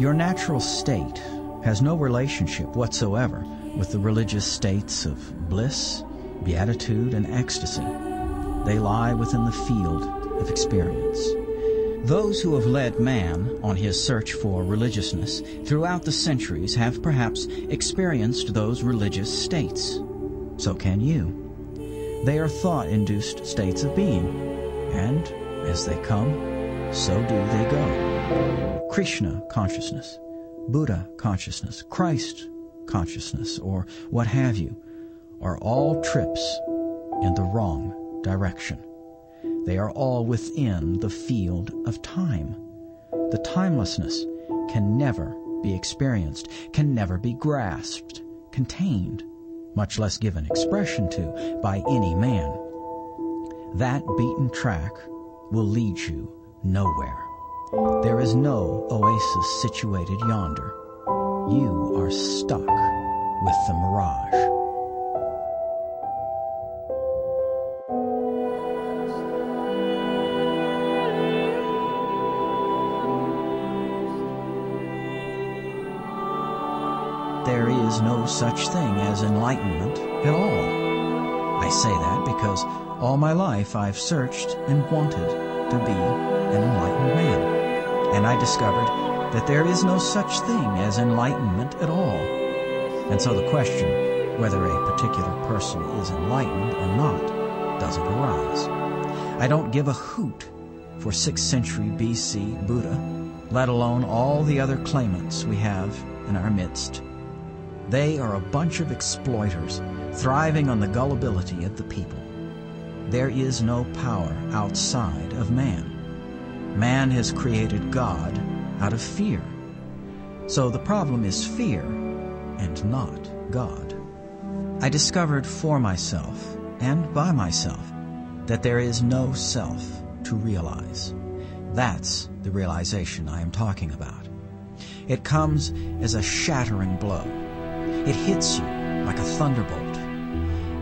Your natural state has no relationship whatsoever with the religious states of bliss, beatitude, and ecstasy. They lie within the field of experience. Those who have led man on his search for religiousness throughout the centuries have perhaps experienced those religious states. So can you. They are thought-induced states of being, and as they come, so do they go. Krishna consciousness, Buddha consciousness, Christ consciousness, or what have you, are all trips in the wrong direction. They are all within the field of time. The timelessness can never be experienced, can never be grasped, contained, much less given expression to by any man. That beaten track will lead you nowhere. There is no oasis situated yonder. You are stuck with the mirage. There is no such thing as enlightenment at all. I say that because all my life I've searched and wanted to be an enlightened man. And I discovered that there is no such thing as enlightenment at all. And so the question whether a particular person is enlightened or not doesn't arise. I don't give a hoot for 6th century BC Buddha, let alone all the other claimants we have in our midst. They are a bunch of exploiters thriving on the gullibility of the people. There is no power outside of man. Man has created God out of fear. So the problem is fear and not God. I discovered for myself and by myself that there is no self to realize. That's the realization I am talking about. It comes as a shattering blow. It hits you like a thunderbolt.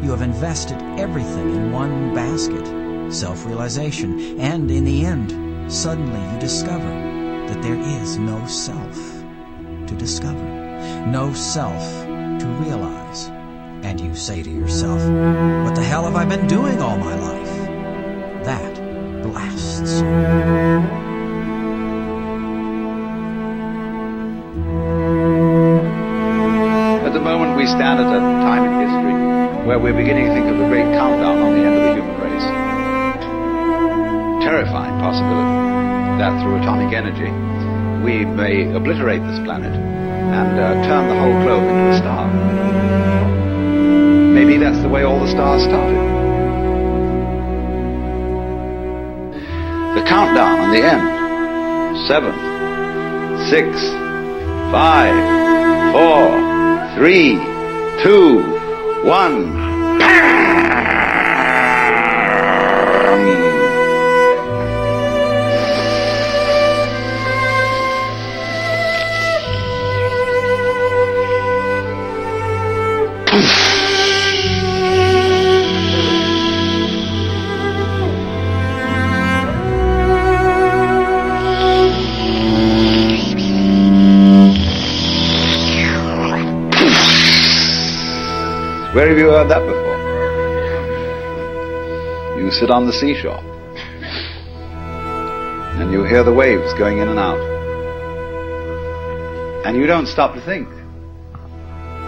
You have invested everything in one basket, self-realization, and in the end, suddenly you discover that there is no self to discover, no self to realize. And you say to yourself, what the hell have I been doing all my life? That blasts you. At the moment we stand at a time in history where we're beginning to think of the great countdown on the end of the human race. Terrifying possibility that through atomic energy we may obliterate this planet and turn the whole globe into a star. Maybe that's the way all the stars started. The countdown on the end. 7, 6, 5, 4, 3, 2, 1. Where have you heard that before? You sit on the seashore and you hear the waves going in and out, and you don't stop to think.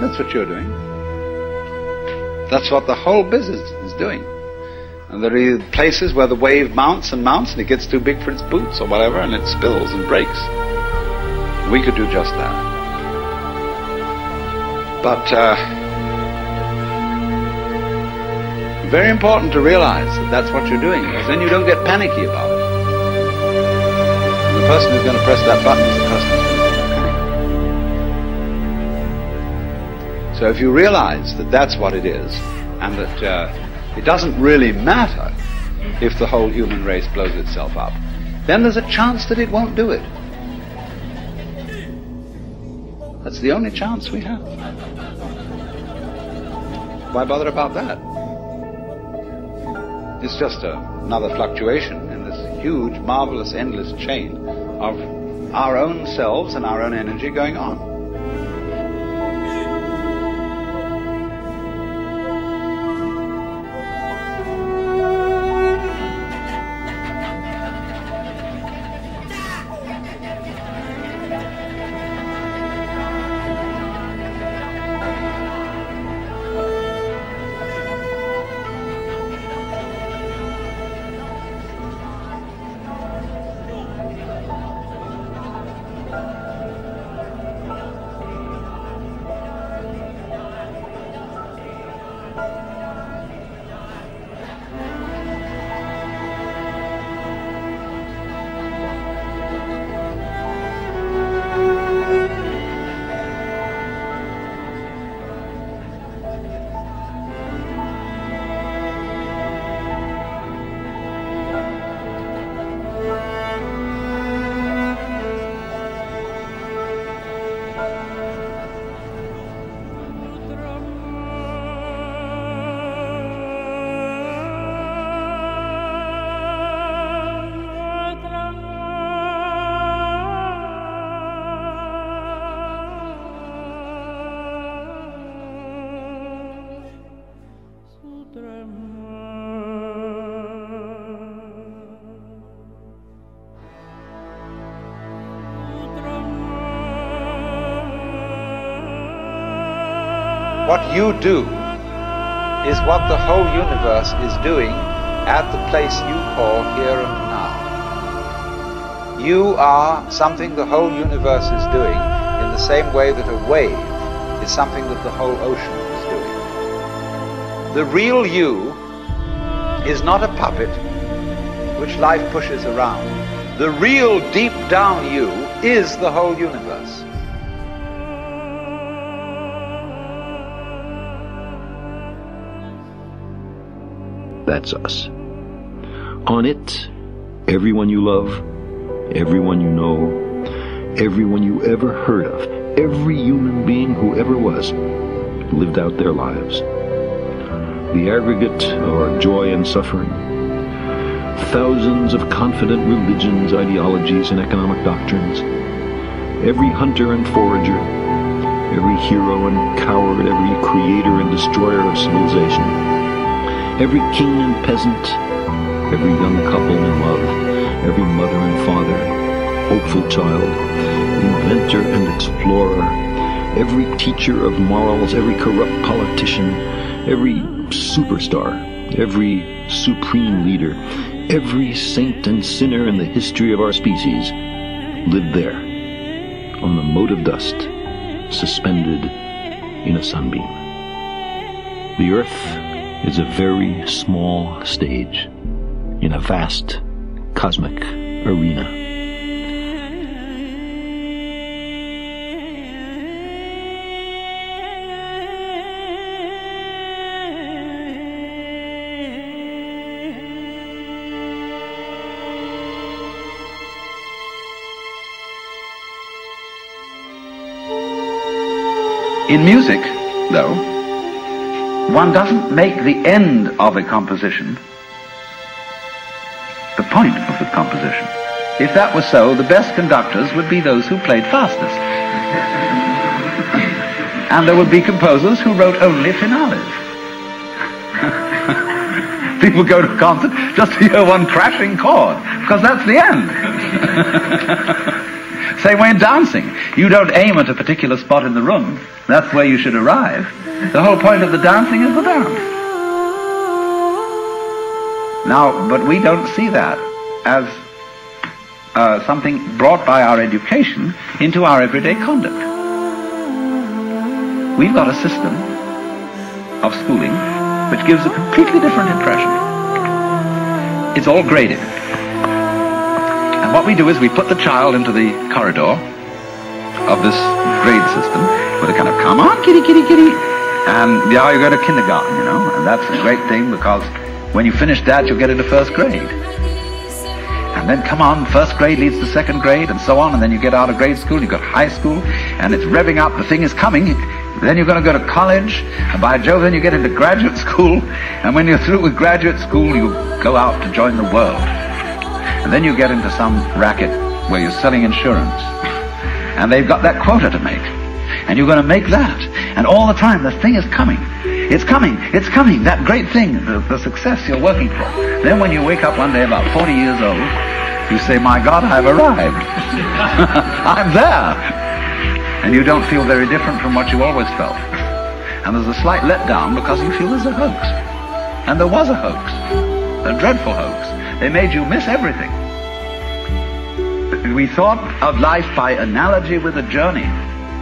That's what you're doing. That's what the whole business is doing. And there are places where the wave mounts and mounts and it gets too big for its boots or whatever, and it spills and breaks. We could do just that. But very important to realize that that's what you're doing, because then you don't get panicky about it. And the person who's going to press that button is the person who's going to panic. So if you realize that that's what it is, and that it doesn't really matter if the whole human race blows itself up, then there's a chance that it won't do it. That's the only chance we have. Why bother about that? It's just another fluctuation in this huge, marvelous, endless chain of our own selves and our own energy going on. What you do is what the whole universe is doing at the place you call here and now. You are something the whole universe is doing in the same way that a wave is something that the whole ocean is doing. The real you is not a puppet which life pushes around. The real deep down you is the whole universe. That's us. On it, everyone you love, everyone you know, everyone you ever heard of, every human being who ever was, lived out their lives. The aggregate of our joy and suffering, thousands of confident religions, ideologies, and economic doctrines, every hunter and forager, every hero and coward, every creator and destroyer of civilization, every king and peasant, every young couple in love, every mother and father, hopeful child, inventor and explorer, every teacher of morals, every corrupt politician, every superstar, every supreme leader, every saint and sinner in the history of our species lived there, on the mote of dust, suspended in a sunbeam. The earth is a very small stage in a vast cosmic arena. In music, though, one doesn't make the end of a composition the point of the composition. If that was so, the best conductors would be those who played fastest. And there would be composers who wrote only finales. People go to a concert just to hear one crashing chord, because that's the end. Same way in dancing. You don't aim at a particular spot in the room. That's where you should arrive. The whole point of the dancing is the dance. Now, but we don't see that as something brought by our education into our everyday conduct. We've got a system of schooling which gives a completely different impression. It's all graded. And what we do is we put the child into the corridor of this grade system with a kind of, come on, kitty, kitty, kitty. And now you go to kindergarten, you know, and that's a great thing because when you finish that, you'll get into first grade. And then, come on, first grade leads to second grade and so on, and then you get out of grade school, you've got high school, and it's revving up, the thing is coming. Then you're going to go to college, and by Jove, then you get into graduate school, and when you're through with graduate school, you go out to join the world. And then you get into some racket where you're selling insurance, and they've got that quota to make, and you're going to make that, and all the time the thing is coming. It's coming, it's coming, that great thing, the success you're working for. Then when you wake up one day about 40 years old, you say, my God, I've arrived. I'm there. And you don't feel very different from what you always felt. And there's a slight letdown because you feel there's a hoax. And there was a hoax, a dreadful hoax. They made you miss everything. We thought of life by analogy with a journey,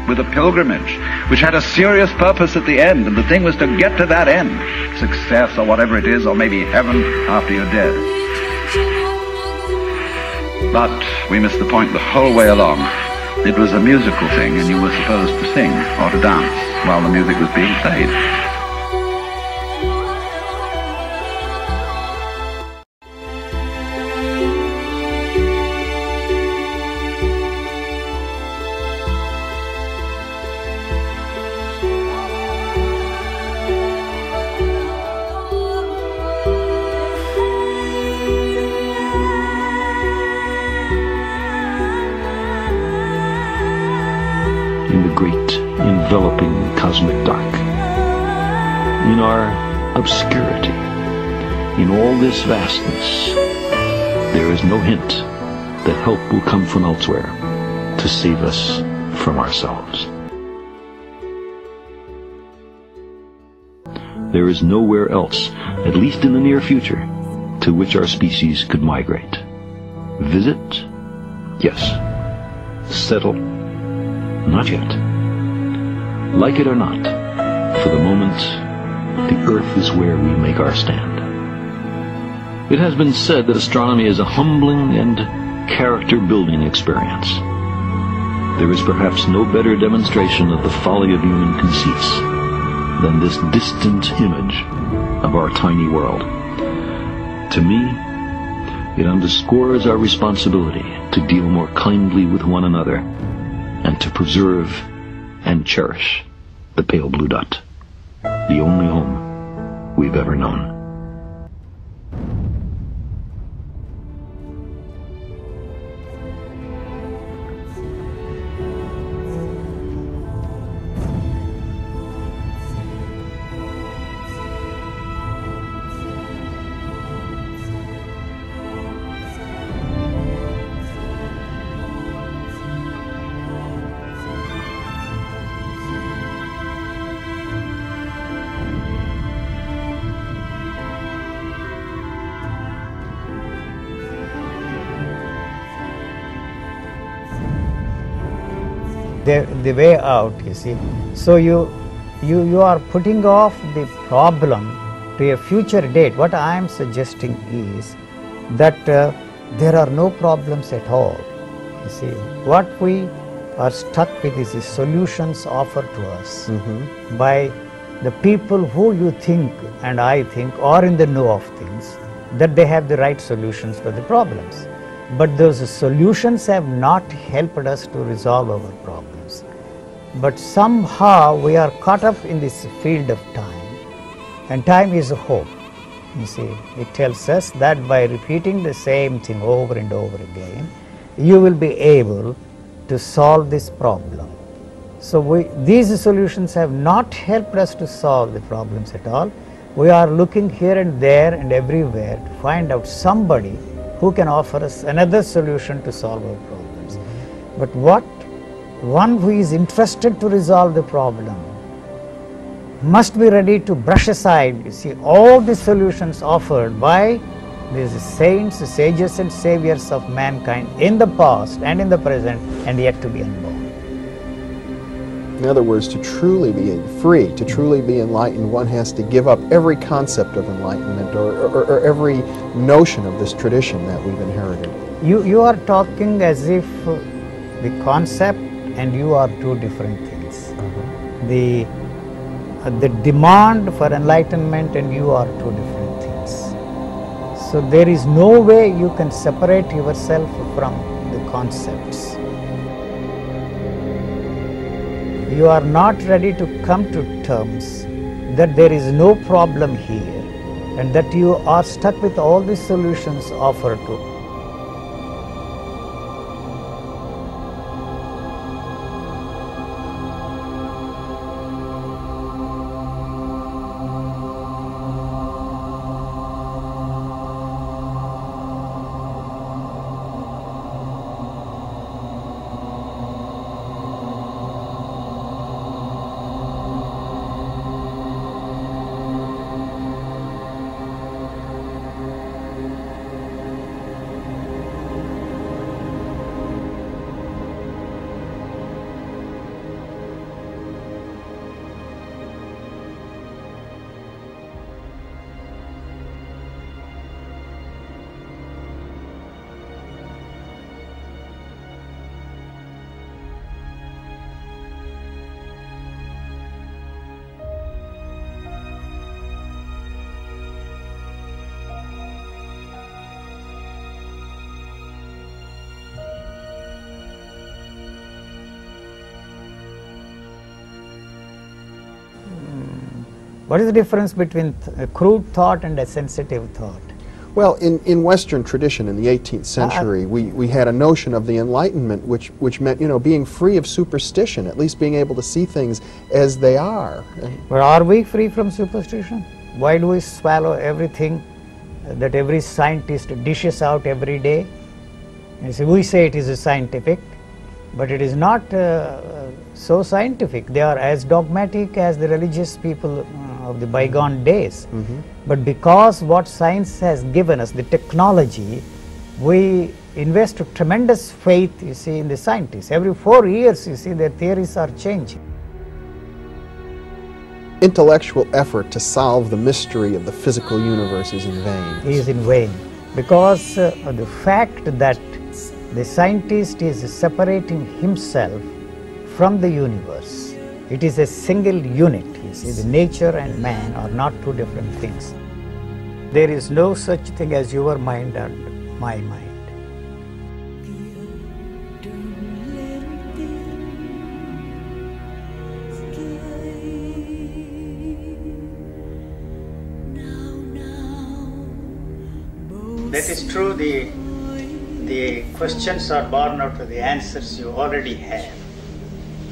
with a pilgrimage, which had a serious purpose at the end, and the thing was to get to that end, success or whatever it is, or maybe heaven after you're dead. But we missed the point the whole way along. It was a musical thing, and you were supposed to sing or to dance while the music was being played. In the great enveloping cosmic dark, in our obscurity, in all this vastness, there is no hint that help will come from elsewhere to save us from ourselves. There is nowhere else, at least in the near future, to which our species could migrate. Visit? Yes. Settle? Not yet. Like it or not, for the moment, the Earth is where we make our stand. It has been said that astronomy is a humbling and character-building experience. There is perhaps no better demonstration of the folly of human conceits than this distant image of our tiny world. To me, it underscores our responsibility to deal more kindly with one another and to preserve and cherish the pale blue dot, the only home we've ever known. The way out, you see. So you are putting off the problem to a future date. What I am suggesting is that there are no problems at all. You see, what we are stuck with is the solutions offered to us by the people who you think and I think are in the know of things, that they have the right solutions for the problems. But those solutions have not helped us to resolve our problems. But somehow we are caught up in this field of time, and time is a hope. You see, it tells us that by repeating the same thing over and over again, you will be able to solve this problem. So these solutions have not helped us to solve the problems at all. We are looking here and there and everywhere to find out somebody who can offer us another solution to solve our problems. But one who is interested to resolve the problem must be ready to brush aside, you see, all the solutions offered by these saints, sages and saviors of mankind in the past and in the present and yet to be unborn. In other words, to truly be free, to truly be enlightened, one has to give up every concept of enlightenment or every notion of this tradition that we've inherited. You are talking as if the concept and you are two different things. The demand for enlightenment and you are two different things. So there is no way you can separate yourself from the concepts. You are not ready to come to terms that there is no problem here and that you are stuck with all the solutions offered to. What is the difference between a crude thought and a sensitive thought? Well, in Western tradition in the 18th century, we had a notion of the Enlightenment which meant, you know, being free of superstition, at least being able to see things as they are. But are we free from superstition? Why do we swallow everything that every scientist dishes out every day? You see, we say it is scientific, but it is not so scientific. They are as dogmatic as the religious people of the bygone days. But because what science has given us, the technology, we invest tremendous faith, you see, in the scientists. Every 4 years, you see, their theories are changing. Intellectual effort to solve the mystery of the physical universe is in vain. Is in vain, because of the fact that the scientist is separating himself from the universe. It is a single unit. You see, the nature and man are not two different things. There is no such thing as your mind and my mind. That is true. The questions are born out of the answers you already have.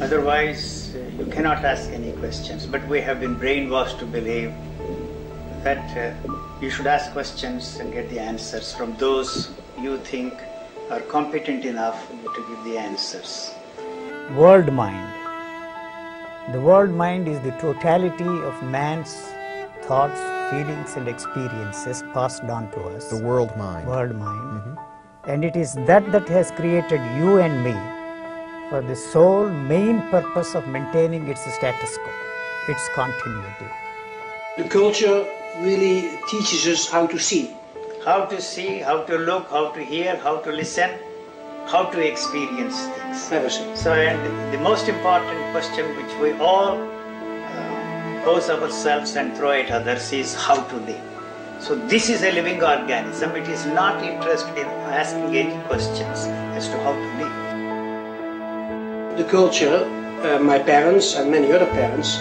Otherwise, you cannot ask any questions. But we have been brainwashed to believe that you should ask questions and get the answers from those you think are competent enough to give the answers. World mind. The world mind is the totality of man's thoughts, feelings and experiences passed on to us. The world mind. World mind. And it is that has created you and me for the sole main purpose of maintaining its status quo, its continuity. The culture really teaches us how to see. How to see, how to look, how to hear, how to listen, how to experience things. Everything. So, and the most important question which we all pose ourselves and throw at others is how to live. So this is a living organism. It is not interested in asking any questions as to how to live. The culture, my parents and many other parents,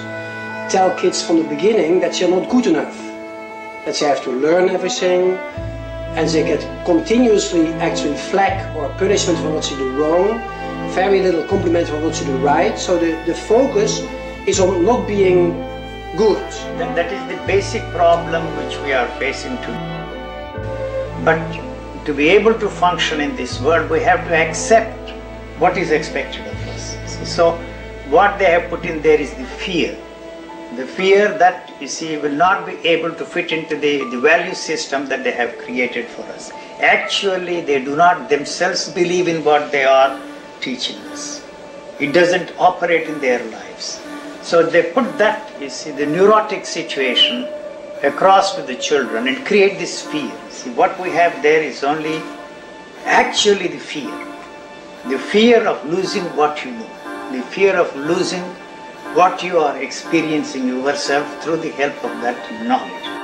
tell kids from the beginning that they're not good enough. That they have to learn everything, and they get continuously actually flack or punishment for what they do wrong, very little compliment for what they do right. So the focus is on not being good. That is the basic problem which we are facing today. But to be able to function in this world, we have to accept what is expected of us. So what they have put in there is the fear. The fear that, you see, will not be able to fit into the value system that they have created for us. Actually, they do not themselves believe in what they are teaching us. It doesn't operate in their lives. So they put that, you see, the neurotic situation across to the children and create this fear. See, what we have there is only actually the fear. The fear of losing what you know. The fear of losing what you are experiencing yourself through the help of that knowledge.